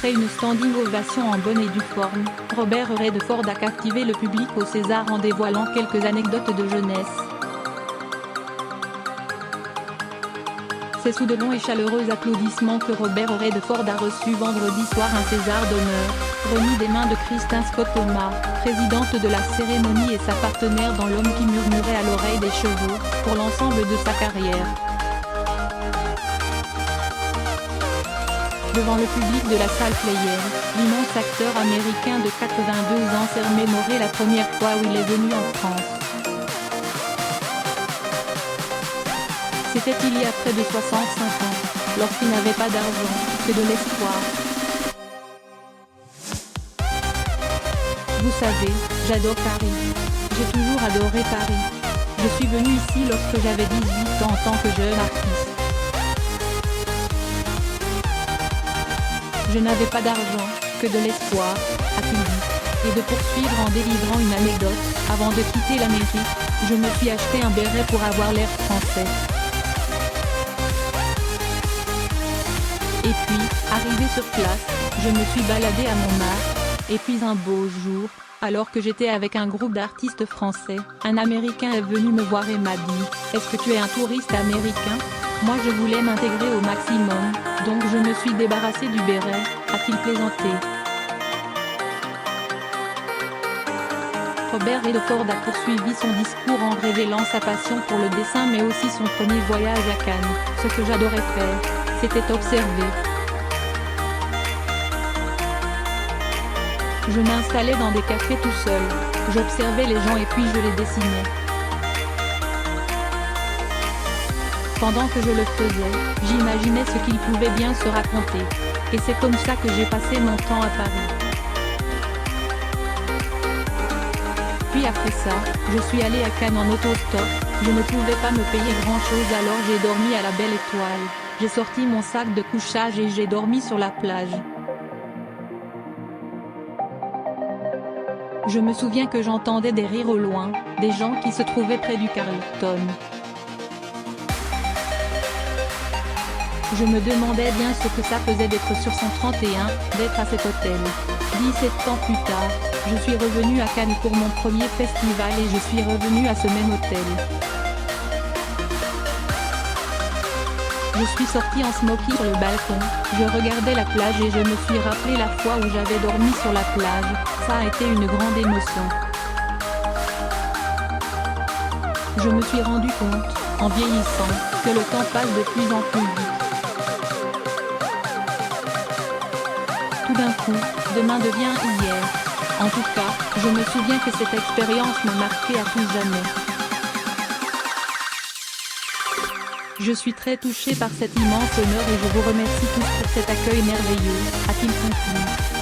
Après une standing ovation en bonne et due forme, Robert Redford a captivé le public au César en dévoilant quelques anecdotes de jeunesse. C'est sous de longs et chaleureux applaudissements que Robert Redford a reçu vendredi soir un César d'honneur, remis des mains de Kristin Scott Thomas, présidente de la cérémonie et sa partenaire dans L'homme qui murmurait à l'oreille des chevaux, pour l'ensemble de sa carrière. Devant le public de la salle Playel, l'immense acteur américain de 82 ans s'est remémoré la première fois où il est venu en France. C'était il y a près de 65 ans, lorsqu'il n'avait pas d'argent, que de l'espoir. Vous savez, j'adore Paris. J'ai toujours adoré Paris. Je suis venu ici lorsque j'avais 18 ans en tant que jeune artiste. Je n'avais pas d'argent, que de l'espoir, a-t-il dit, et de poursuivre en délivrant une anecdote. Avant de quitter l'Amérique, je me suis acheté un béret pour avoir l'air français. Et puis, arrivé sur place, je me suis baladé à Montmartre, et puis un beau jour, alors que j'étais avec un groupe d'artistes français, un Américain est venu me voir et m'a dit « Est-ce que tu es un touriste américain ?» Moi je voulais m'intégrer au maximum, donc je me suis débarrassé du béret, a-t-il plaisanté. Robert Redford a poursuivi son discours en révélant sa passion pour le dessin mais aussi son premier voyage à Cannes. Ce que j'adorais faire, c'était observer. Je m'installais dans des cafés tout seul, j'observais les gens et puis je les dessinais. Pendant que je le faisais, j'imaginais ce qu'ils pouvaient bien se raconter. Et c'est comme ça que j'ai passé mon temps à Paris. Puis après ça, je suis allé à Cannes en autostop, je ne pouvais pas me payer grand chose alors j'ai dormi à la Belle Étoile. J'ai sorti mon sac de couchage et j'ai dormi sur la plage. Je me souviens que j'entendais des rires au loin, des gens qui se trouvaient près du Carlton. Je me demandais bien ce que ça faisait d'être sur 131, d'être à cet hôtel. 17 ans plus tard, je suis revenu à Cannes pour mon premier festival et je suis revenu à ce même hôtel. Je suis sorti en smoking sur le balcon, je regardais la plage et je me suis rappelé la fois où j'avais dormi sur la plage, ça a été une grande émotion. Je me suis rendu compte, en vieillissant, que le temps passe de plus en plus vite. Tout d'un coup, demain devient hier. En tout cas, je me souviens que cette expérience m'a marqué à tout jamais. Je suis très touché par cet immense honneur et je vous remercie tous pour cet accueil merveilleux, a-t-il conclu.